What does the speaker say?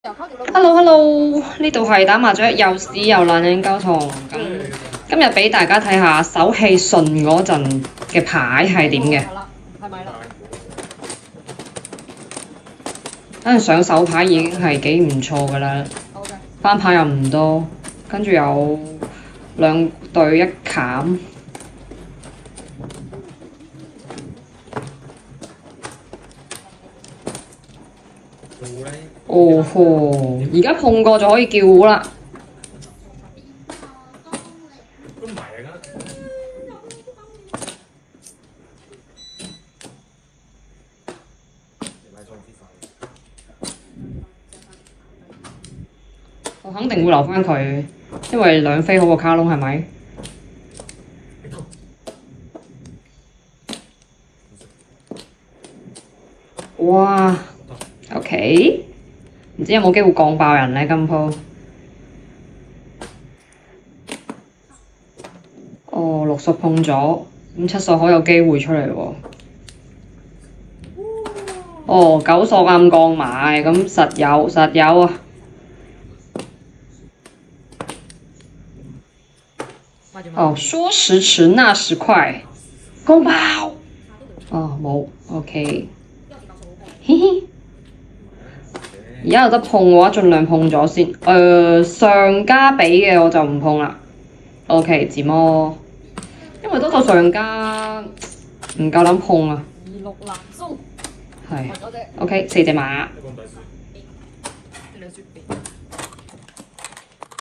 Hello Hello，呢度係打麻雀又屎又爛嘅交同。咁今日俾大家睇下手氣順嗰陣嘅牌係點嘅。上手牌已經係幾唔錯噶啦，翻牌又唔多，跟住有兩對一砍。哦吼！而家碰過就可以叫糊啦。都唔係啊！我肯定會留翻佢，因為兩飛好過卡窿係咪？哇 ！OK， 唔知有冇機會降爆人呢？今鋪哦，六十碰咗，咁七索可有機會出嚟喎。哦，九索暗降埋，咁實有啊！哦，說時遲那時快，降爆！哦，冇 OK， 嘻嘻。而家有得碰嘅話，盡量碰咗先。上家俾嘅我就唔碰啦。OK，自摸，因為多數上家唔夠膽碰啊。26藍松。係。OK，4隻馬。